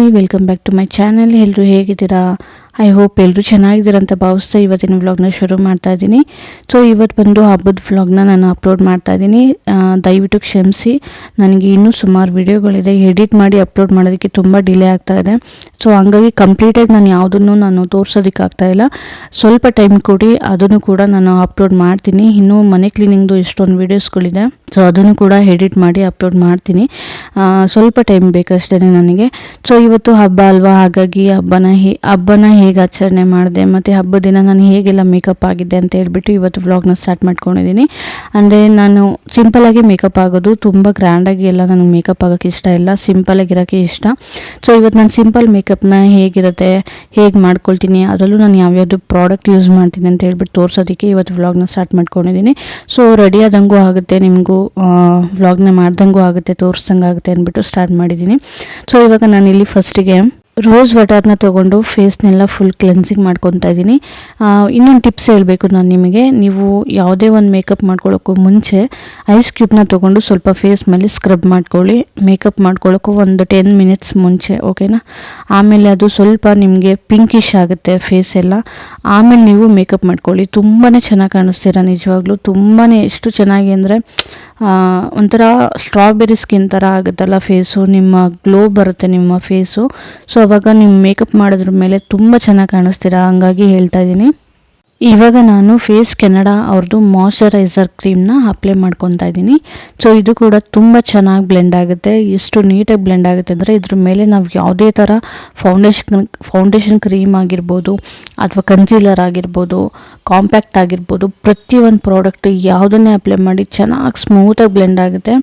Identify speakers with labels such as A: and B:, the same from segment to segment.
A: Hi, welcome back to my channel. ಎಲ್ಲರೂ ಹೇಗಿದ್ದೀರಾ? I hope ಎಲ್ಲರೂ ಚೆನ್ನಾಗಿದ್ದೀರ ಅಂತ ಭಾವಿಸ್ತಾ ಇವತ್ತಿನ ವ್ಲಾಗ್ನ ಶುರು ಮಾಡ್ತಾ ಇದ್ದೀನಿ. ಸೊ ಇವತ್ತು ಬಂದು ಹಬ್ಬದ ವ್ಲಾಗ್ನ ನಾನು ಅಪ್ಲೋಡ್ ಮಾಡ್ತಾ ಇದ್ದೀನಿ. ದಯವಿಟ್ಟು ಕ್ಷಮಿಸಿ, ನನಗೆ ಇನ್ನೂ ಸುಮಾರು ವಿಡಿಯೋಗಳಿದೆ, ಎಡಿಟ್ ಮಾಡಿ ಅಪ್ಲೋಡ್ ಮಾಡೋದಕ್ಕೆ ತುಂಬ ಡಿಲೇ ಆಗ್ತಾ ಇದೆ. ಸೊ ಹಂಗಾಗಿ ಕಂಪ್ಲೀಟಾಗಿ ನಾನು ಯಾವುದನ್ನು ನಾನು ತೋರಿಸೋದಕ್ಕಾಗ್ತಾ ಇಲ್ಲ. ಸ್ವಲ್ಪ ಟೈಮ್ ಕೊಡಿ, ಅದನ್ನು ಕೂಡ ನಾನು ಅಪ್ಲೋಡ್ ಮಾಡ್ತೀನಿ. ಇನ್ನೂ ಮನೆ ಕ್ಲೀನಿಂಗ್ದು ಎಷ್ಟೊಂದು ವೀಡಿಯೋಸ್ಗಳಿದೆ, ಸೊ ಅದನ್ನು ಕೂಡ ಎಡಿಟ್ ಮಾಡಿ ಅಪ್ಲೋಡ್ ಮಾಡ್ತೀನಿ. ಸ್ವಲ್ಪ ಟೈಮ್ ಬೇಕಷ್ಟೇ ನನಗೆ. ಸೊ ಇವತ್ತು ಹಬ್ಬ ಅಲ್ವಾ, ಹಾಗಾಗಿ ಹಬ್ಬನ ಹೇಗೆ ಆಚರಣೆ ಮಾಡಿದೆ ಮತ್ತು ಹಬ್ಬದ ದಿನ ನಾನು ಹೇಗೆಲ್ಲ ಮೇಕಪ್ ಆಗಿದ್ದೆ ಅಂತ ಹೇಳ್ಬಿಟ್ಟು ಇವತ್ತು ವ್ಲಾಗ್ನ ಸ್ಟಾರ್ಟ್ ಮಾಡ್ಕೊಂಡಿದ್ದೀನಿ. ಅಂದರೆ ನಾನು ಸಿಂಪಲಾಗಿ ಮೇಕಪ್ ಆಗೋದು, ತುಂಬ ಗ್ರ್ಯಾಂಡಾಗಿ ಎಲ್ಲ ನನಗೆ ಮೇಕಪ್ ಆಗೋಕ್ಕೆ ಇಷ್ಟ ಇಲ್ಲ, ಸಿಂಪಲಾಗಿರೋಕ್ಕೆ ಇಷ್ಟ. ಸೊ ಇವತ್ತು ನಾನು ಸಿಂಪಲ್ ಮೇಕಪ್ನ ಹೇಗಿರುತ್ತೆ, ಹೇಗೆ ಮಾಡ್ಕೊಳ್ತೀನಿ, ಅದರಲ್ಲೂ ನಾನು ಯಾವ್ಯಾವುದು ಪ್ರಾಡಕ್ಟ್ ಯೂಸ್ ಮಾಡ್ತೀನಿ ಅಂತ ಹೇಳ್ಬಿಟ್ಟು ತೋರಿಸೋದಕ್ಕೆ ಇವತ್ತು ವ್ಲಾಗ್ನ ಸ್ಟಾರ್ಟ್ ಮಾಡ್ಕೊಂಡಿದ್ದೀನಿ. ಸೊ ರೆಡಿ ಆದಂಗೂ ಆಗುತ್ತೆ, ನಿಮಗೂ ವ್ಲಾಗ್ನ ಮಾಡ್ದಂಗೂ ಆಗುತ್ತೆ, ತೋರಿಸ್ದಂಗೆ ಆಗುತ್ತೆ ಅಂದ್ಬಿಟ್ಟು ಸ್ಟಾರ್ಟ್ ಮಾಡಿದ್ದೀನಿ. ಸೊ ಇವಾಗ ನಾನಿಲ್ಲಿ ಫಸ್ಟಿಗೆ ರೋಸ್ ವಾಟರ್ನ ತೊಗೊಂಡು ಫೇಸ್ನೆಲ್ಲ ಫುಲ್ ಕ್ಲೆನ್ಸಿಂಗ್ ಮಾಡ್ಕೊತಾ ಇದ್ದೀನಿ. ಇನ್ನೊಂದು ಟಿಪ್ಸ್ ಹೇಳಬೇಕು ನಾನು ನಿಮಗೆ, ನೀವು ಯಾವುದೇ ಒಂದು ಮೇಕಪ್ ಮಾಡ್ಕೊಳ್ಳೋಕ್ಕೂ ಮುಂಚೆ ಐಸ್ ಕ್ಯೂಬ್ನ ತೊಗೊಂಡು ಸ್ವಲ್ಪ ಫೇಸ್ ಮೇಲೆ ಸ್ಕ್ರಬ್ ಮಾಡ್ಕೊಳ್ಳಿ, ಮೇಕಪ್ ಮಾಡ್ಕೊಳ್ಳೋಕ್ಕೂ ಒಂದು 10 ಮಿನಿಟ್ಸ್ ಮುಂಚೆ, ಓಕೆನಾ? ಆಮೇಲೆ ಅದು ಸ್ವಲ್ಪ ನಿಮಗೆ ಪಿಂಕಿಶ್ ಆಗುತ್ತೆ ಫೇಸ್ ಎಲ್ಲ, ಆಮೇಲೆ ನೀವು ಮೇಕಪ್ ಮಾಡ್ಕೊಳ್ಳಿ. ತುಂಬಾ ಚೆನ್ನಾಗಿ ಕಾಣಿಸ್ತೀರ, ನಿಜವಾಗ್ಲೂ ತುಂಬಾ ಎಷ್ಟು ಚೆನ್ನಾಗಿ ಅಂದರೆ ಒಂಥರ ಸ್ಟ್ರಾಬೆರಿ ಸ್ಕಿನ್ ಥರ ಆಗುತ್ತಲ್ಲ ಫೇಸು, ನಿಮ್ಮ ಗ್ಲೋ ಬರುತ್ತೆ ನಿಮ್ಮ ಫೇಸು. ಸೊ ಅವಾಗ ನೀವು ಮೇಕಪ್ ಮಾಡೋದ್ರ ಮೇಲೆ ತುಂಬ ಚೆನ್ನಾಗಿ ಕಾಣಿಸ್ತೀರಾ, ಹಂಗಾಗಿ ಹೇಳ್ತಾ ಇದ್ದೀನಿ. ಇವಾಗ ನಾನು ಫೇಸ್ ಕೆನಡಾ ಅವ್ರದ್ದು ಮಾಯ್ಶ್ಚರೈಸರ್ ಕ್ರೀಮ್ನ ಅಪ್ಲೈ ಮಾಡ್ಕೊತಾ ಇದ್ದೀನಿ. ಸೊ ಇದು ಕೂಡ ತುಂಬ ಚೆನ್ನಾಗಿ ಬ್ಲೆಂಡ್ ಆಗುತ್ತೆ. ಎಷ್ಟು ನೀಟಾಗಿ ಬ್ಲೆಂಡ್ ಆಗುತ್ತೆ ಅಂದರೆ ಇದ್ರ ಮೇಲೆ ನಾವು ಯಾವುದೇ ಥರ ಫೌಂಡೇಶನ್ ಕ್ರೀಮ್ ಆಗಿರ್ಬೋದು, ಅಥವಾ ಕನ್ಸೀಲರ್ ಆಗಿರ್ಬೋದು, ಕಾಂಪ್ಯಾಕ್ಟ್ ಆಗಿರ್ಬೋದು, ಪ್ರತಿಯೊಂದು ಪ್ರಾಡಕ್ಟ್ ಯಾವುದನ್ನೇ ಅಪ್ಲೈ ಮಾಡಿ ಚೆನ್ನಾಗಿ ಸ್ಮೂತಾಗಿ ಬ್ಲೆಂಡ್ ಆಗುತ್ತೆ,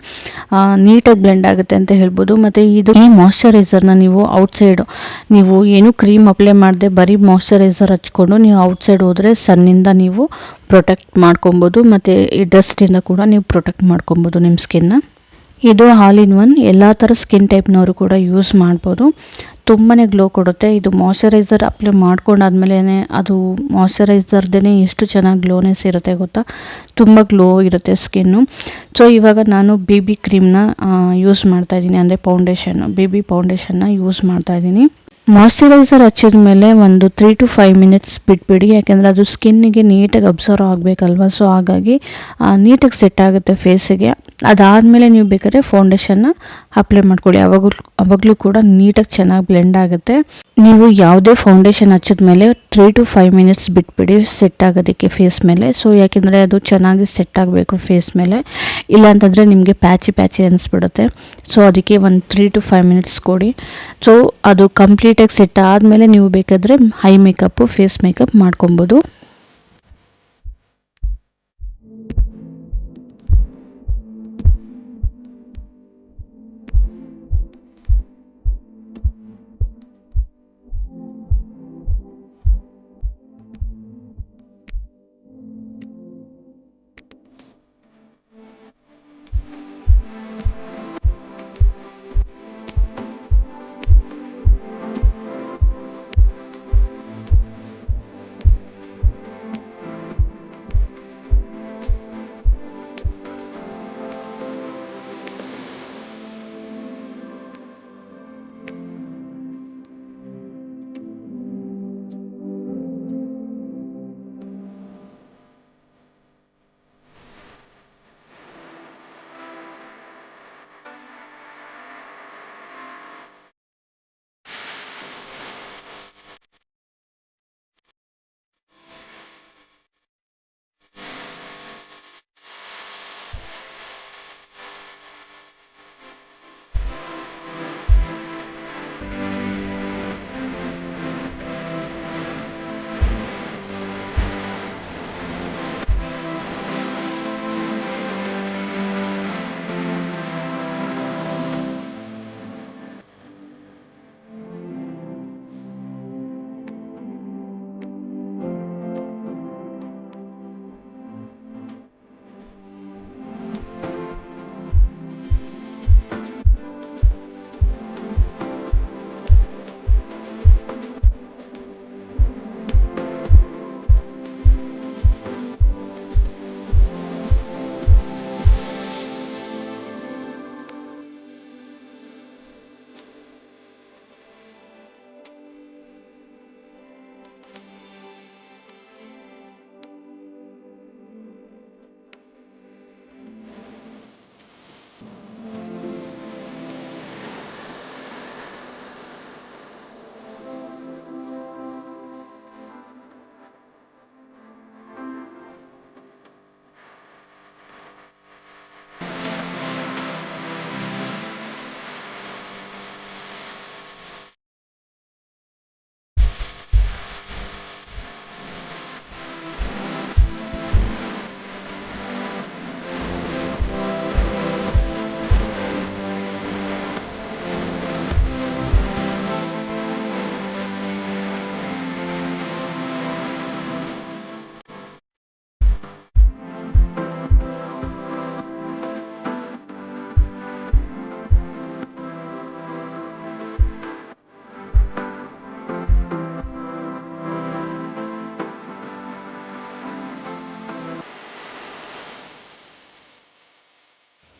A: ನೀಟಾಗಿ ಬ್ಲೆಂಡ್ ಆಗುತ್ತೆ ಅಂತ ಹೇಳ್ಬೋದು. ಮತ್ತು ಈ ಮಾಯ್ಶ್ಚರೈಸರ್ನ ನೀವು ಔಟ್ಸೈಡು, ನೀವು ಏನೂ ಕ್ರೀಮ್ ಅಪ್ಲೈ ಮಾಡದೆ ಬರೀ ಮಾಯ್ಶ್ಚರೈಸರ್ ಹಚ್ಕೊಂಡು ನೀವು ಔಟ್ಸೈಡ್ ಹೋದರೆ ಸನ್ನಿಂದ ನೀವು ಪ್ರೊಟೆಕ್ಟ್ ಮಾಡ್ಕೊಬೋದು, ಮತ್ತು ಈ ಡಸ್ಟಿಂದ ಕೂಡ ನೀವು ಪ್ರೊಟೆಕ್ಟ್ ಮಾಡ್ಕೊಬೋದು ನಿಮ್ಮ ಸ್ಕಿನ್ನ. ಇದು ಆಲ್ ಇನ್ ಒನ್, ಎಲ್ಲ ಥರ ಸ್ಕಿನ್ ಟೈಪ್ನವರು ಕೂಡ ಯೂಸ್ ಮಾಡ್ಬೋದು. ತುಂಬಾ ಗ್ಲೋ ಕೊಡುತ್ತೆ. ಇದು ಮಾಯ್ಶ್ಚರೈಸರ್ ಅಪ್ಲೈ ಮಾಡ್ಕೊಂಡಾದ್ಮೇಲೆ ಅದು ಮಾಯ್ಶ್ಚರೈಸರ್ದೇ ಎಷ್ಟು ಚೆನ್ನಾಗಿ ಗ್ಲೋನೆಸ್ ಇರುತ್ತೆ ಗೊತ್ತಾ, ತುಂಬ ಗ್ಲೋ ಇರುತ್ತೆ ಸ್ಕಿನ್ನು. ಸೊ ಇವಾಗ ನಾನು BB ಕ್ರೀಮ್ನ ಯೂಸ್ ಮಾಡ್ತಾಯಿದ್ದೀನಿ, ಅಂದರೆ BB ಫೌಂಡೇಶನ್ನ ಯೂಸ್ ಮಾಡ್ತಾಯಿದ್ದೀನಿ. ಮಾಯ್ಶ್ಚರೈಸರ್ ಹಚ್ಚಿದ ಮೇಲೆ ಒಂದು 3 to 5 ಮಿನಿಟ್ಸ್ ಬಿಟ್ಬಿಡಿ, ಯಾಕೆಂದರೆ ಅದು ಸ್ಕಿನ್ನಿಗೆ ನೀಟಾಗಿ ಅಬ್ಸರ್ವ್ ಆಗಬೇಕಲ್ವ. ಸೊ ಹಾಗಾಗಿ ನೀಟಾಗಿ ಸೆಟ್ ಆಗುತ್ತೆ ಫೇಸಿಗೆ. ಅದಾದಮೇಲೆ ನೀವು ಬೇಕಾದ್ರೆ ಫೌಂಡೇಶನ್ನ ಅಪ್ಲೈ ಮಾಡ್ಕೊಳ್ಳಿ, ಅವಾಗಲೂ ಕೂಡ ನೀಟಾಗಿ ಚೆನ್ನಾಗಿ ಬ್ಲೆಂಡ್ ಆಗುತ್ತೆ. ನೀವು ಯಾವುದೇ ಫೌಂಡೇಶನ್ ಹಚ್ಚಿದ ಮೇಲೆ 3 to 5 ಮಿನಿಟ್ಸ್ ಬಿಟ್ಬಿಡಿ ಸೆಟ್ ಆಗೋದಕ್ಕೆ ಫೇಸ್ ಮೇಲೆ. ಸೊ ಯಾಕೆಂದರೆ ಅದು ಚೆನ್ನಾಗಿ ಸೆಟ್ ಆಗಬೇಕು ಫೇಸ್ ಮೇಲೆ, ಇಲ್ಲಾಂತಂದರೆ ನಿಮಗೆ ಪ್ಯಾಚಿ ಅನಿಸ್ಬಿಡುತ್ತೆ. ಸೊ ಅದಕ್ಕೆ ಒಂದು 3 to 5 ಮಿನಿಟ್ಸ್ ಕೊಡಿ. ಸೊ ಅದು ಕಂಪ್ಲೀಟಾಗಿ ಸೆಟ್ ಆದಮೇಲೆ ನೀವು ಬೇಕಾದರೆ ಹೈ ಮೇಕಪ್ಪು, ಫೇಸ್ ಮೇಕಪ್ ಮಾಡ್ಕೊಬೋದು.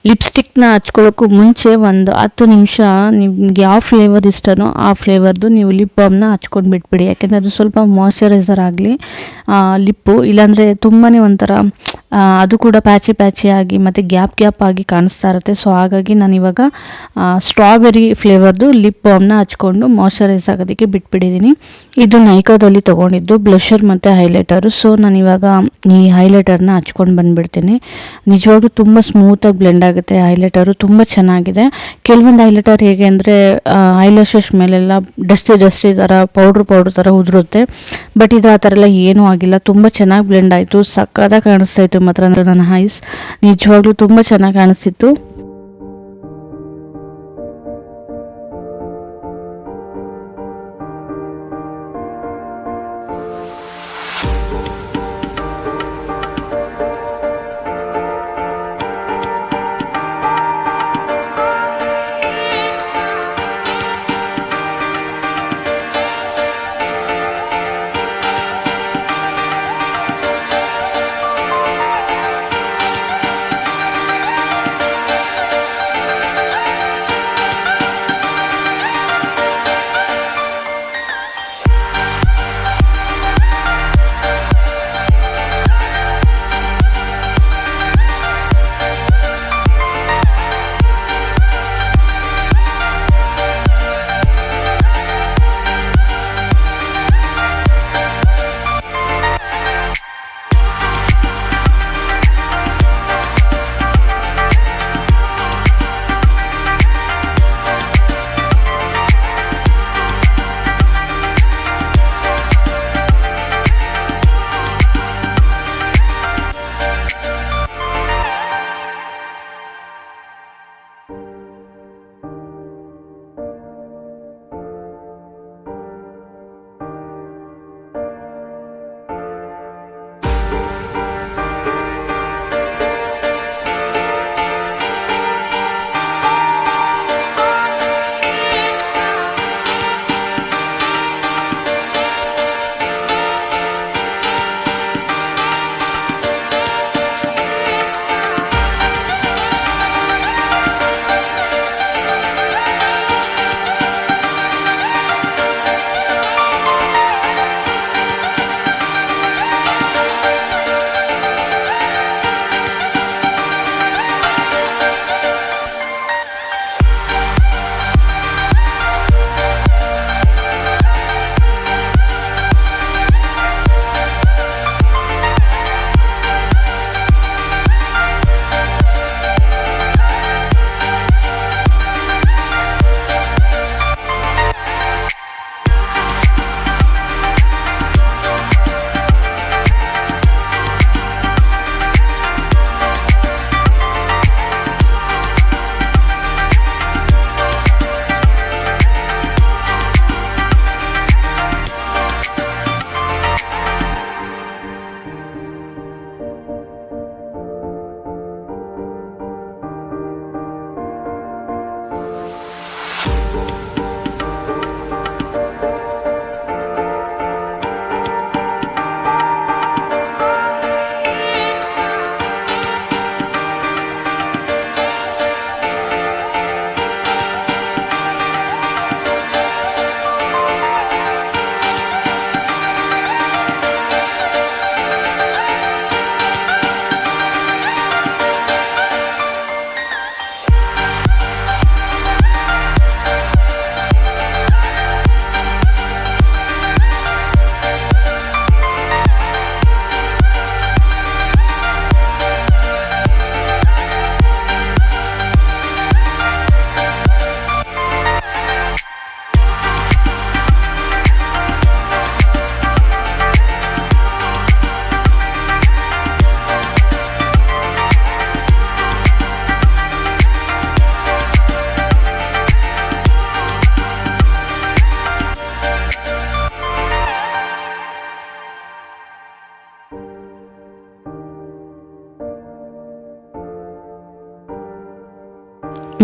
A: ಲಿಪ್ಸ್ಟಿಕ್ನ ಹಚ್ಕೊಳ್ಳೋಕ್ಕೂ ಮುಂಚೆ ಒಂದು 10 ನಿಮಿಷ ನಿಮ್ಗೆ ಯಾವ ಫ್ಲೇವರ್ ಇಷ್ಟನೋ ಆ ಫ್ಲೇವರ್ದು ನೀವು ಲಿಪ್ ಬಾಮ್ನ ಹಚ್ಕೊಂಡು ಬಿಟ್ಬಿಡಿ. ಯಾಕೆಂದರೆ ಅದು ಸ್ವಲ್ಪ ಮಾಯ್ಶ್ಚರೈಸರ್ ಆಗಲಿ ಲಿಪ್ಪು, ಇಲ್ಲಾಂದರೆ ತುಂಬಾ ಒಂಥರ ಅದು ಕೂಡ ಪ್ಯಾಚಿ ಆಗಿ ಮತ್ತು ಗ್ಯಾಪ್ ಆಗಿ ಕಾಣಿಸ್ತಾ ಇರುತ್ತೆ. ಸೊ ಹಾಗಾಗಿ ನಾನು ಇವಾಗ ಸ್ಟ್ರಾಬೆರಿ ಫ್ಲೇವರ್ದು ಲಿಪ್ ಬಾಮ್ನ ಹಚ್ಕೊಂಡು ಮಾಯ್ಶ್ಚರೈಸ್ ಆಗೋದಕ್ಕೆ ಬಿಟ್ಬಿಟ್ಟಿದ್ದೀನಿ. ಇದು ನೈಕಾದಲ್ಲಿ ತೊಗೊಂಡಿದ್ದು ಬ್ಲಷರ್ ಮತ್ತು ಹೈಲೈಟರು. ಸೊ ನಾನು ಇವಾಗ ಈ ಹೈಲೈಟರ್ನ ಹಚ್ಕೊಂಡು ಬಂದುಬಿಡ್ತೀನಿ. ನಿಜವಾಗ್ಲೂ ತುಂಬ ಸ್ಮೂತಾಗಿ ಬ್ಲೆಂಡ್ ಆಗುತ್ತೆ. ಹೈಲೈಟರು ತುಂಬ ಚೆನ್ನಾಗಿದೆ. ಕೆಲವೊಂದು ಹೈಲೈಟರ್ ಹೇಗೆ ಅಂದರೆ ಐಲ್ಯಾಶಸ್ ಮೇಲೆಲ್ಲ ಡಸ್ಟಿ ಥರ ಪೌಡ್ರ್ ಥರ ಉದುರುತ್ತೆ. ಬಟ್ ಇದು ಆ ಥರ ಎಲ್ಲ ಏನೂ ಆಗಿಲ್ಲ. ತುಂಬ ಚೆನ್ನಾಗಿ ಬ್ಲೆಂಡ್ ಆಯಿತು. ಸಕ್ಕತ್ತಾಗಿ ಕಾಣಿಸ್ತಾ ಇತ್ತು ಮಾತ್ರ ನನ್ನ ಐಸ್. ನಿಜವಾಗ್ಲೂ ತುಂಬ ಚೆನ್ನಾಗಿ ಕಾಣಿಸ್ತಿತ್ತು.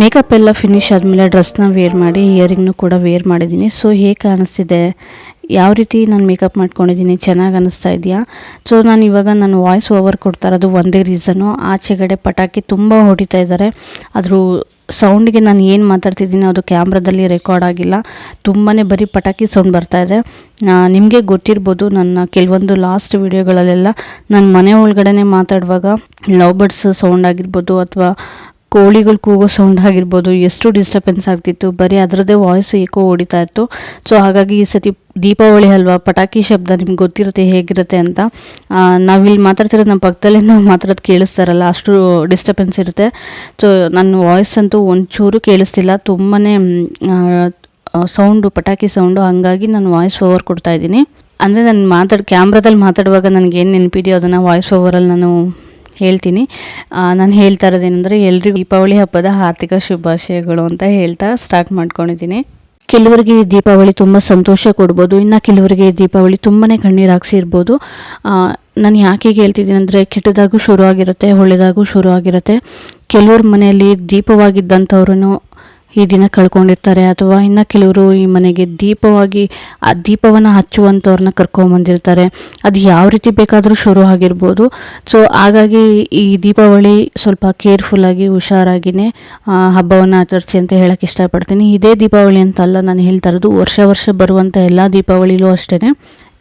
A: ಮೇಕಪ್ ಎಲ್ಲ ಫಿನಿಶ್ ಆದಮೇಲೆ ಡ್ರೆಸ್ನ ವೇರ್ ಮಾಡಿ ಇಯರಿಂಗ್ನು ಕೂಡ ವೇರ್ ಮಾಡಿದ್ದೀನಿ. ಸೊ ಹೇಗೆ ಕಾಣಿಸ್ತಿದೆ ಯಾವ ರೀತಿ ನಾನು ಮೇಕಪ್ ಮಾಡ್ಕೊಂಡಿದ್ದೀನಿ, ಚೆನ್ನಾಗಿ ಅನ್ನಿಸ್ತಾ ಇದೆಯಾ? ಸೊ ನಾನು ಇವಾಗ ವಾಯ್ಸ್ ಓವರ್ ಕೊಡ್ತಾ ಇರೋದು ಒಂದೇ ರೀಸನ್ನು, ಆಚೆಗಡೆ ಪಟಾಕಿ ತುಂಬ ಹೊಡಿತಾ ಇದ್ದಾರೆ. ಅದ್ರ ಸೌಂಡಿಗೆ ನಾನು ಏನು ಮಾತಾಡ್ತಿದ್ದೀನಿ ಅದು ಕ್ಯಾಮ್ರಾದಲ್ಲಿ ರೆಕಾರ್ಡ್ ಆಗಿಲ್ಲ, ತುಂಬಾ ಬರೀ ಪಟಾಕಿ ಸೌಂಡ್ ಬರ್ತಾ ಇದೆ. ನಿಮಗೆ ಗೊತ್ತಿರ್ಬೋದು, ನನ್ನ ಕೆಲವೊಂದು ಲಾಸ್ಟ್ ವೀಡಿಯೋಗಳಲ್ಲೆಲ್ಲ ನಾನು ಮನೆ ಒಳಗಡೆ ಮಾತಾಡುವಾಗ ಲವ್ ಬರ್ಡ್ಸ್ ಸೌಂಡ್ ಆಗಿರ್ಬೋದು ಅಥವಾ ಕೋಳಿಗಳು ಕೂಗೋ ಸೌಂಡ್ ಆಗಿರ್ಬೋದು ಎಷ್ಟು ಡಿಸ್ಟರ್ಬೆನ್ಸ್ ಆಗ್ತಿತ್ತು, ಬರೀ ಅದರದ್ದೇ ವಾಯ್ಸ್ ಏಕೋ ಹೊಡಿತಾ ಇತ್ತು. ಸೊ ಹಾಗಾಗಿ ಈ ಸತಿ ದೀಪಾವಳಿ ಅಲ್ವಾ, ಪಟಾಕಿ ಶಬ್ದ ನಿಮ್ಗೆ ಗೊತ್ತಿರುತ್ತೆ ಹೇಗಿರುತ್ತೆ ಅಂತ. ನಾವಿಲ್ಲಿ ಮಾತಾಡ್ತಿರೋದು ನಮ್ಮ ಪಕ್ಕದಲ್ಲೇ ನಾವು ಮಾತಾಡೋದು ಕೇಳಿಸ್ತಾರಲ್ಲ, ಅಷ್ಟು ಡಿಸ್ಟರ್ಬೆನ್ಸ್ ಇರುತ್ತೆ. ಸೊ ನನ್ನ ವಾಯ್ಸ್ ಅಂತೂ ಒಂಚೂರು ಕೇಳಿಸ್ತಿಲ್ಲ, ತುಂಬಾ ಸೌಂಡು, ಪಟಾಕಿ ಸೌಂಡು. ಹಾಗಾಗಿ ನಾನು ವಾಯ್ಸ್ ಓವರ್ ಕೊಡ್ತಾ ಇದ್ದೀನಿ. ಅಂದರೆ ನಾನು ಕ್ಯಾಮ್ರಾದಲ್ಲಿ ಮಾತಾಡುವಾಗ ನನಗೇನು ನೆನಪಿದೆಯೋ ಅದನ್ನು ವಾಯ್ಸ್ ಓವರಲ್ಲಿ ನಾನು ಹೇಳ್ತೀನಿ. ನಾನು ಹೇಳ್ತಾ ಇರೋದೇನೆಂದರೆ, ಎಲ್ರಿಗೂ ದೀಪಾವಳಿ ಹಬ್ಬದ ಆರ್ಥಿಕ ಶುಭಾಶಯಗಳು ಅಂತ ಹೇಳ್ತಾ ಸ್ಟಾರ್ಟ್ ಮಾಡ್ಕೊಂಡಿದ್ದೀನಿ. ಕೆಲವರಿಗೆ ದೀಪಾವಳಿ ತುಂಬ ಸಂತೋಷ ಕೊಡ್ಬೋದು, ಇನ್ನು ಕೆಲವರಿಗೆ ದೀಪಾವಳಿ ತುಂಬಾ ಕಣ್ಣೀರು ಹಾಕ್ಸಿರ್ಬೋದು. ನಾನು ಯಾಕೆ ಹೇಳ್ತಿದ್ದೀನಿ ಅಂದರೆ, ಕೆಟ್ಟದಾಗೂ ಶುರು ಆಗಿರುತ್ತೆ, ಒಳ್ಳೆಯದಾಗೂ ಶುರು ಆಗಿರುತ್ತೆ. ಕೆಲವ್ರ ಮನೆಯಲ್ಲಿ ದೀಪವಾಗಿದ್ದಂಥವ್ರೂ ಈ ದಿನ ಕಳ್ಕೊಂಡಿರ್ತಾರೆ, ಅಥವಾ ಇನ್ನು ಕೆಲವರು ಈ ಮನೆಗೆ ದೀಪವಾಗಿ ಆ ದೀಪವನ್ನು ಹಚ್ಚುವಂಥವ್ರನ್ನ ಕರ್ಕೊಂಬಂದಿರ್ತಾರೆ. ಅದು ಯಾವ ರೀತಿ ಬೇಕಾದರೂ ಶುರು ಆಗಿರ್ಬೋದು. ಸೊ ಹಾಗಾಗಿ ಈ ದೀಪಾವಳಿ ಸ್ವಲ್ಪ ಕೇರ್ಫುಲ್ಲಾಗಿ ಹುಷಾರಾಗಿಯೇ ಹಬ್ಬವನ್ನು ಆಚರಿಸಿ ಅಂತ ಹೇಳೋಕ್ಕೆ ಇಷ್ಟಪಡ್ತೀನಿ. ಇದೇ ದೀಪಾವಳಿ ಅಂತಲ್ಲ ನಾನು ಹೇಳ್ತಾ ಇರೋದು, ವರ್ಷ ಬರುವಂಥ ಎಲ್ಲ ದೀಪಾವಳಿಲೂ ಅಷ್ಟೇ.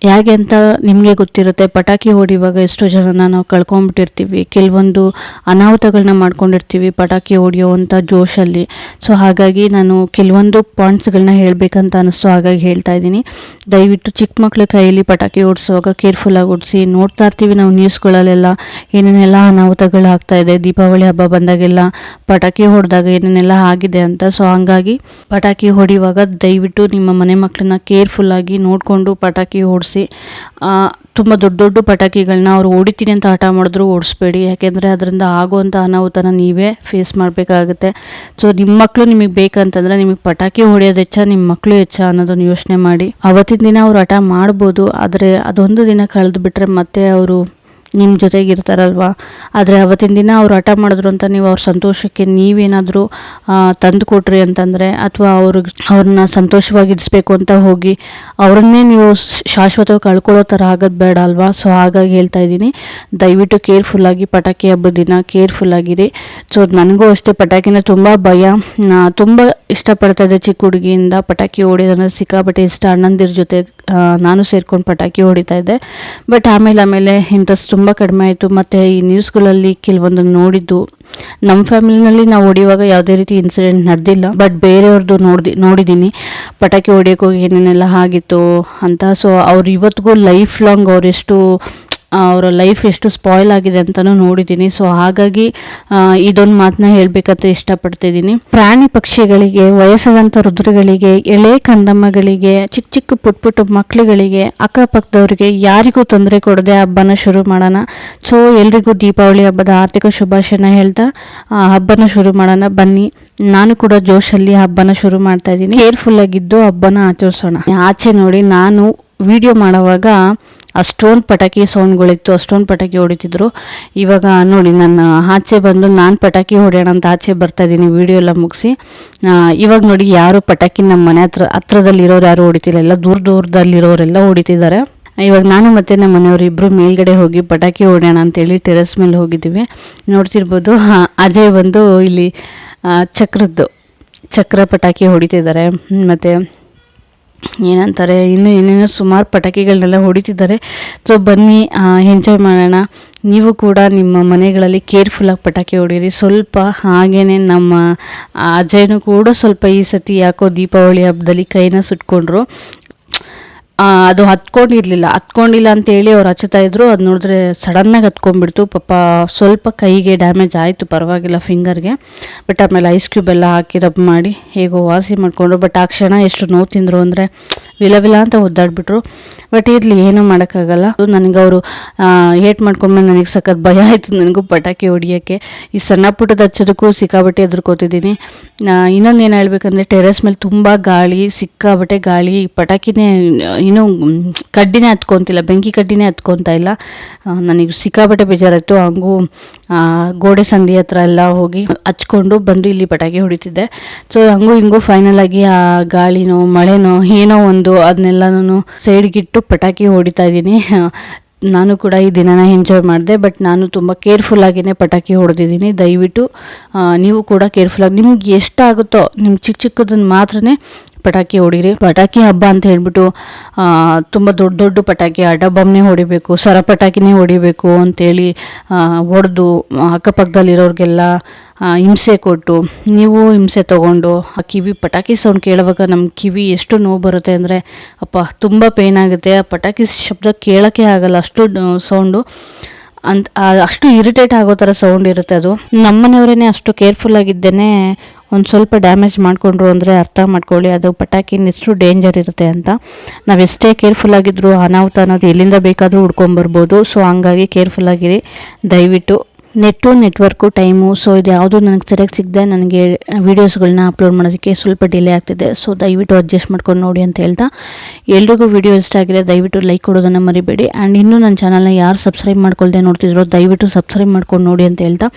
A: ಹೇಗೆ ಅಂತ ನಿಮಗೆ ಗೊತ್ತಿರುತ್ತೆ, ಪಟಾಕಿ ಹೊಡಿಯುವಾಗ ಎಷ್ಟೋ ಜನನ ನಾವು ಕಳ್ಕೊಂಬಿಟ್ಟಿರ್ತೀವಿ, ಕೆಲವೊಂದು ಅನಾಹುತಗಳನ್ನ ಮಾಡ್ಕೊಂಡಿರ್ತೀವಿ ಪಟಾಕಿ ಹೊಡಿಯೋವಂಥ ಜೋಶಲ್ಲಿ. ಸೊ ಹಾಗಾಗಿ ನಾನು ಕೆಲವೊಂದು ಪಾಯಿಂಟ್ಸ್ಗಳನ್ನ ಹೇಳಬೇಕಂತ ಅನ್ನಿಸ್ತು, ಹಾಗಾಗಿ ಹೇಳ್ತಾ ಇದ್ದೀನಿ. ದಯವಿಟ್ಟು ಚಿಕ್ಕ ಮಕ್ಕಳ ಕೈಯಲ್ಲಿ ಪಟಾಕಿ ಓಡಿಸುವಾಗ ಕೇರ್ಫುಲ್ಲಾಗಿ ಓಡಿಸಿ. ನೋಡ್ತಾ ಇರ್ತೀವಿ ನಾವು ನ್ಯೂಸ್ಗಳಲ್ಲೆಲ್ಲ ಏನೇನೆಲ್ಲ ಅನಾಹುತಗಳು ಆಗ್ತಾಯಿದೆ, ದೀಪಾವಳಿ ಹಬ್ಬ ಬಂದಾಗೆಲ್ಲ ಪಟಾಕಿ ಹೊಡೆದಾಗ ಏನೇನೆಲ್ಲ ಆಗಿದೆ ಅಂತ. ಸೊ ಹಂಗಾಗಿ ಪಟಾಕಿ ಹೊಡಿಯುವಾಗ ದಯವಿಟ್ಟು ನಿಮ್ಮ ಮನೆ ಮಕ್ಕಳನ್ನ ಕೇರ್ಫುಲ್ಲಾಗಿ ನೋಡಿಕೊಂಡು ಪಟಾಕಿ ಓಡಿಸಿ. ತುಂಬ ದೊಡ್ಡ ಪಟಾಕಿಗಳನ್ನ ಅವ್ರು ಹೊಡಿತೀನಿ ಅಂತ ಹಠ ಮಾಡಿದ್ರು ಓಡಿಸ್ಬೇಡಿ, ಯಾಕೆಂದರೆ ಅದರಿಂದ ಆಗುವಂಥ ಅನಾಹುತನ ನೀವೇ ಫೇಸ್ ಮಾಡಬೇಕಾಗುತ್ತೆ. ಸೊ ನಿಮ್ಮ ಮಕ್ಕಳು ನಿಮಗೆ ಬೇಕಂತಂದರೆ ನಿಮಗೆ ಪಟಾಕಿ ಹೊಡೆಯೋದು ಹೆಚ್ಚ, ನಿಮ್ಮ ಮಕ್ಕಳು ಹೆಚ್ಚ ಅನ್ನೋದನ್ನು ಯೋಚನೆ ಮಾಡಿ. ಅವತ್ತಿನ ದಿನ ಅವ್ರು ಹಠ ಮಾಡ್ಬೋದು, ಆದರೆ ಅದೊಂದು ದಿನ ಕಳೆದು ಬಿಟ್ಟರೆ ಮತ್ತೆ ಅವರು ನಿಮ್ಮ ಜೊತೆಗಿರ್ತಾರಲ್ವ. ಆದರೆ ಅವತ್ತಿನ ದಿನ ಅವ್ರು ಹಠ ಮಾಡಿದ್ರು ಅಂತ ನೀವು ಅವ್ರ ಸಂತೋಷಕ್ಕೆ ನೀವೇನಾದರೂ ತಂದು ಕೊಟ್ರಿ ಅಂತಂದರೆ, ಅಥವಾ ಅವ್ರನ್ನ ಸಂತೋಷವಾಗಿಡಿಸ್ಬೇಕು ಅಂತ ಹೋಗಿ ಅವ್ರನ್ನೇ ನೀವು ಶಾಶ್ವತವಾಗಿ ಕಳ್ಕೊಳ್ಳೋ ಥರ ಆಗೋದು ಬೇಡ ಅಲ್ವಾ. ಸೊ ಹಾಗಾಗಿ ಹೇಳ್ತಾ ಇದ್ದೀನಿ, ದಯವಿಟ್ಟು ಕೇರ್ಫುಲ್ಲಾಗಿ ಪಟಾಕಿ ಹಬ್ಬದ ದಿನ ಕೇರ್ಫುಲ್ಲಾಗಿರಿ. ಸೊ ನನಗೂ ಅಷ್ಟೇ ಪಟಾಕಿನ ತುಂಬ ಭಯ, ತುಂಬ ಇಷ್ಟಪಡ್ತಾಯಿದ್ದೆ ಚಿಕ್ಕ ಹುಡುಗಿಯಿಂದ ಪಟಾಕಿ ಹೊಡಿಯೋದಂದ್ರೆ ಸಿಕ್ಕಾಪಟ್ಟೆ ಇಷ್ಟ. ಅಣ್ಣಂದಿರ ಜೊತೆ ನಾನು ಸೇರ್ಕೊಂಡು ಪಟಾಕಿ ಹೊಡಿತಾ ಇದ್ದೆ. ಬಟ್ ಆಮೇಲೆ ಇಂಟ್ರೆಸ್ಟ್ ತುಂಬ ಕಡಿಮೆ ಆಯಿತು. ಮತ್ತು ಈ ನ್ಯೂಸ್ಗಳಲ್ಲಿ ಕೆಲವೊಂದು ನೋಡಿದ್ದು, ನಮ್ಮ ಫ್ಯಾಮಿಲಿನಲ್ಲಿ ನಾವು ಹೊಡಿಯುವಾಗ ಯಾವುದೇ ರೀತಿ ಇನ್ಸಿಡೆಂಟ್ ನಡೆದಿಲ್ಲ, ಬಟ್ ಬೇರೆಯವ್ರದ್ದು ನೋಡಿದ್ದೀನಿ ಪಟಾಕಿ ಹೊಡಿಯೋಕೆ ಹೋಗಿ ಏನೇನೆಲ್ಲ ಆಗಿತ್ತು ಅಂತ. ಸೊ ಅವ್ರು ಇವತ್ತಿಗೂ ಲೈಫ್ ಲಾಂಗ್ ಅವರ ಲೈಫ್ ಎಷ್ಟು ಸ್ಪಾಯ್ಲ್ ಆಗಿದೆ ಅಂತಲೂ ನೋಡಿದ್ದೀನಿ. ಸೊ ಹಾಗಾಗಿ ಇದೊಂದು ಮಾತನ್ನ ಹೇಳಬೇಕಂತ ಇಷ್ಟಪಡ್ತಿದ್ದೀನಿ. ಪ್ರಾಣಿ ಪಕ್ಷಿಗಳಿಗೆ, ವಯಸ್ಸಾದಂಥ ವೃದ್ಧರುಗಳಿಗೆ, ಎಳೆ ಕಂದಮ್ಮಗಳಿಗೆ, ಚಿಕ್ಕ ಪುಟ್ಟ ಮಕ್ಕಳುಗಳಿಗೆ, ಅಕ್ಕಪಕ್ಕದವ್ರಿಗೆ ಯಾರಿಗೂ ತೊಂದರೆ ಕೊಡದೆ ಹಬ್ಬನ ಶುರು ಮಾಡೋಣ. ಸೊ ಎಲ್ರಿಗೂ ದೀಪಾವಳಿ ಹಬ್ಬದ ಆರ್ಥಿಕ ಶುಭಾಶಯನ ಹೇಳ್ತಾ ಹಬ್ಬನ ಶುರು ಮಾಡೋಣ ಬನ್ನಿ. ನಾನು ಕೂಡ ಜೋಶಲ್ಲಿ ಹಬ್ಬನ ಶುರು ಮಾಡ್ತಾ ಇದ್ದೀನಿ. ಕೇರ್ಫುಲ್ಲಾಗಿದ್ದು ಹಬ್ಬನ ಆಚರಿಸೋಣ. ಆಚೆ ನೋಡಿ, ನಾನು ವಿಡಿಯೋ ಮಾಡೋವಾಗ ಅಷ್ಟೊಂದು ಪಟಾಕಿ ಸೌಂಡ್ಗಳಿತ್ತು, ಅಷ್ಟೊಂದು ಪಟಾಕಿ ಹೊಡಿತಿದ್ರು. ಇವಾಗ ನೋಡಿ ನಾನು ಆಚೆ ಬಂದು ನಾನು ಪಟಾಕಿ ಹೊಡೆಯೋಣ ಅಂತ ಆಚೆ ಬರ್ತಾಯಿದ್ದೀನಿ ವಿಡಿಯೋ ಎಲ್ಲ ಮುಗಿಸಿ. ಇವಾಗ ನೋಡಿ ಯಾರು ಪಟಾಕಿ ನಮ್ಮ ಮನೆ ಹತ್ರದಲ್ಲಿರೋರು ಯಾರು ಹೊಡಿತಿಲ್ಲ, ಎಲ್ಲ ದೂರದಲ್ಲಿರೋರೆಲ್ಲ ಹೊಡಿತಿದ್ದಾರೆ. ಇವಾಗ ನಾನು ಮತ್ತು ನಮ್ಮ ಮನೆಯವರು ಇಬ್ಬರು ಮೇಲ್ಗಡೆ ಹೋಗಿ ಪಟಾಕಿ ಹೊಡೆಯೋಣ ಅಂತೇಳಿ ಟೆರೆಸ್ ಮೇಲೆ ಹೋಗಿದ್ದೀವಿ. ನೋಡ್ತಿರ್ಬೋದು, ಅಜಯ್ ಬಂದು ಇಲ್ಲಿ ಚಕ್ರ ಪಟಾಕಿ ಹೊಡಿತಿದ್ದಾರೆ. ಮತ್ತು ಏನಂತಾರೆ ಇನ್ನೂ ಏನೇನೋ ಸುಮಾರು ಪಟಾಕಿಗಳನ್ನೆಲ್ಲ ಹೊಡಿತಿದ್ದಾರೆ. ಸೊ ಬನ್ನಿ ಎಂಜಾಯ್ ಮಾಡೋಣ. ನೀವು ಕೂಡ ನಿಮ್ಮ ಮನೆಗಳಲ್ಲಿ ಕೇರ್ಫುಲ್ಲಾಗಿ ಪಟಾಕಿ ಹೊಡೀರಿ. ಸ್ವಲ್ಪ ಹಾಗೇ ನಮ್ಮ ಅಜಯ್ನೂ ಕೂಡ ಸ್ವಲ್ಪ ಈ ಸತಿ ಯಾಕೋ ದೀಪಾವಳಿ ಹಬ್ಬದಲ್ಲಿ ಕೈನ ಸುಟ್ಕೊಂಡ್ರು. ಅದು ಹತ್ಕೊಂಡಿಲ್ಲ ಅಂತೇಳಿ ಅವ್ರು ಹಚ್ಚುತ್ತಾ ಇದ್ರು. ಅದು ನೋಡಿದ್ರೆ ಸಡನ್ನಾಗಿ ಹತ್ಕೊಂಡ್ಬಿಡ್ತು. ಪಾಪ ಸ್ವಲ್ಪ ಕೈಗೆ ಡ್ಯಾಮೇಜ್ ಆಯಿತು, ಪರವಾಗಿಲ್ಲ ಫಿಂಗರ್ಗೆ. ಬಟ್ ಆಮೇಲೆ ಐಸ್ ಕ್ಯೂಬ್ ಎಲ್ಲ ಹಾಕಿ ರಬ್ ಮಾಡಿ ಹೇಗೋ ವಾಸಿ ಮಾಡಿಕೊಂಡ್ರು. ಬಟ್ ಆ ಕ್ಷಣ ಎಷ್ಟು ನೋವು ತಿಂದರು ಅಂದರೆ ವಿಲ ಅಂತ ಒದ್ದಾಡ್ಬಿಟ್ರು. ಬಟ್ ಇರಲಿ, ಏನೂ ಮಾಡೋಕ್ಕಾಗಲ್ಲ. ನನಗೆ ಅವರು ಏಟ್ ಮಾಡ್ಕೊಂಡ್ಮೇಲೆ ನನಗೆ ಸಖತ್ ಭಯ ಆಯಿತು, ನನಗೂ ಪಟಾಕಿ ಹೊಡಿಯೋಕ್ಕೆ. ಈ ಸಣ್ಣ ಪುಟ್ಟದ ಹಚ್ಚೋದಕ್ಕೂ ಸಿಕ್ಕಾಬಟ್ಟೆ ಎದುರ್ಕೋತಿದ್ದೀನಿ. ಇನ್ನೊಂದು ಏನು ಹೇಳ್ಬೇಕಂದ್ರೆ, ಟೆರೆಸ್ ಮೇಲೆ ತುಂಬ ಗಾಳಿ, ಸಿಕ್ಕಾಬಟ್ಟೆ ಗಾಳಿ. ಪಟಾಕಿನೇ ಇನ್ನೂ ಕಡ್ಡಿನೇ ಹತ್ಕೊತಿಲ್ಲ, ಬೆಂಕಿ ಕಡ್ಡಿನೇ ಹತ್ಕೊತಾ ಇಲ್ಲ. ನನಗೆ ಸಿಕ್ಕಾಬಟ್ಟೆ ಬೇಜಾರಾಯಿತು. ಹಂಗೂ ಗೋಡೆ ಸಂದಿ ಹತ್ರ ಎಲ್ಲ ಹೋಗಿ ಹಚ್ಕೊಂಡು ಬಂದು ಇಲ್ಲಿ ಪಟಾಕಿ ಹೊಡಿತಿದ್ದೆ. ಸೊ ಹಂಗೂ ಹಿಂಗೂ ಫೈನಲ್ ಆಗಿ ಆ ಗಾಳಿನೋ ಮಳೆನೋ ಏನೋ ಒಂದು ಅದನ್ನೆಲ್ಲನೂ ಸೈಡ್ಗಿಟ್ಟು ಪಟಾಕಿ ಹೊಡಿತಾ ಇದ್ದೀನಿ. ನಾನು ಕೂಡ ಈ ದಿನನ ಎಂಜಾಯ್ ಮಾಡಿದೆ. ಬಟ್ ನಾನು ತುಂಬ ಕೇರ್ಫುಲ್ಲಾಗಿಯೇ ಪಟಾಕಿ ಹೊಡೆದಿದ್ದೀನಿ. ದಯವಿಟ್ಟು ನೀವು ಕೂಡ ಕೇರ್ಫುಲ್ಲಾಗಿ ನಿಮ್ಗೆ ಎಷ್ಟಾಗುತ್ತೋ ನಿಮ್ಮ ಚಿಕ್ಕದನ್ನು ಮಾತ್ರನೇ ಪಟಾಕಿ ಹೊಡೀರಿ. ಪಟಾಕಿ ಹಬ್ಬ ಅಂತ ಹೇಳ್ಬಿಟ್ಟು ತುಂಬ ದೊಡ್ಡ ದೊಡ್ಡ ಪಟಾಕಿ ಅಡ್ಡಬೊಮ್ಮೆ ಹೊಡಿಬೇಕು, ಸರ ಪಟಾಕಿನೇ ಹೊಡಿಬೇಕು ಅಂತೇಳಿ ಹೊಡೆದು ಅಕ್ಕಪಕ್ಕದಲ್ಲಿರೋರಿಗೆಲ್ಲ ಹಿಂಸೆ ಕೊಟ್ಟು ನೀವು ಹಿಂಸೆ ತೊಗೊಂಡು ಆ ಕಿವಿ ಪಟಾಕಿ ಸೌಂಡ್ ಕೇಳುವಾಗ ನಮ್ಮ ಕಿವಿ ಎಷ್ಟು ನೋವು ಬರುತ್ತೆ ಅಂದರೆ ಅಪ್ಪ ತುಂಬ ಪೇನ್ ಆಗುತ್ತೆ. ಆ ಪಟಾಕಿ ಶಬ್ದ ಕೇಳೋಕ್ಕೆ ಆಗಲ್ಲ, ಅಷ್ಟು ಸೌಂಡು ಅಷ್ಟು ಇರಿಟೇಟ್ ಆಗೋ ಥರ ಸೌಂಡ್ ಇರುತ್ತೆ. ಅದು ನಮ್ಮನೆಯವರೇ ಅಷ್ಟು ಕೇರ್ಫುಲ್ಲಾಗಿದ್ದೇನೆ ಒಂದು ಸ್ವಲ್ಪ ಡ್ಯಾಮೇಜ್ ಮಾಡಿಕೊಂಡ್ರು ಅಂದರೆ ಅರ್ಥ ಮಾಡ್ಕೊಳ್ಳಿ ಅದು ಪಟಾಕಿನ ಎಷ್ಟು ಡೇಂಜರ್ ಇರುತ್ತೆ ಅಂತ. ನಾವು ಎಷ್ಟೇ ಕೇರ್ಫುಲ್ಲಾಗಿದ್ದರೂ ಅನಾಹುತ ಅನ್ನೋದು ಎಲ್ಲಿಂದ ಬೇಕಾದರೂ ಹುಡ್ಕೊಂಬರ್ಬೋದು. ಸೊ ಹಂಗಾಗಿ ಕೇರ್ಫುಲ್ಲಾಗಿರಿ ದಯವಿಟ್ಟು. ನೆಟ್ವರ್ಕು ಟೈಮು ಸೊ ಇದು ಯಾವುದೂ ನನಗೆ ಸರಿಯಾಗಿ ಸಿಗದೆ ನನಗೆ ವೀಡಿಯೋಸ್ಗಳನ್ನ ಅಪ್ಲೋಡ್ ಮಾಡೋದಕ್ಕೆ ಸ್ವಲ್ಪ ಡಿಲೇ ಆಗ್ತಿದೆ. ಸೊ ದಯವಿಟ್ಟು ಅಡ್ಜಸ್ಟ್ ಮಾಡ್ಕೊಂಡು ನೋಡಿ ಅಂತ ಹೇಳ್ತಾ, ಎಲ್ರಿಗೂ ವಿಡಿಯೋ ಇಷ್ಟ ಆಗಿದೆ ದಯವಿಟ್ಟು ಲೈಕ್ ಕೊಡೋದನ್ನು ಮರಿಬೇಡಿ. ಆ್ಯಂಡ್ ಇನ್ನೂ ನನ್ನ ಚಾನಲ್ನ ಯಾರು ಸಬ್ಸ್ಕ್ರೈಬ್ ಮಾಡ್ಕೊಳ್ದೆ ನೋಡ್ತಿದ್ರು ದಯವಿಟ್ಟು ಸಬ್ಸ್ಕ್ರೈಬ್ ಮಾಡ್ಕೊಂಡು ನೋಡಿ ಅಂತ ಹೇಳ್ತಾ,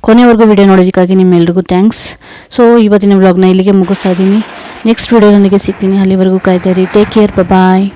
A: ಕೊನೆವರೆಗೂ ವಿಡಿಯೋ ನೋಡೋದಕ್ಕಾಗಿ ನಿಮ್ಮೆಲ್ರಿಗೂ ಥ್ಯಾಂಕ್ಸ್. ಸೊ ಇವತ್ತಿನ ವ್ಲಾಗ್ನ ಇಲ್ಲಿಗೆ ಮುಗಿಸ್ತಾ ಇದ್ದೀನಿ. ನೆಕ್ಸ್ಟ್ ವಿಡಿಯೋದೊಂದಿಗೆ ಸಿಗ್ತೀನಿ. ಅಲ್ಲಿವರೆಗೂ ಕಾಯ್ತಾ ಇರಿ. ಟೇಕ್ ಕೇರ್, ಬಾಯ್.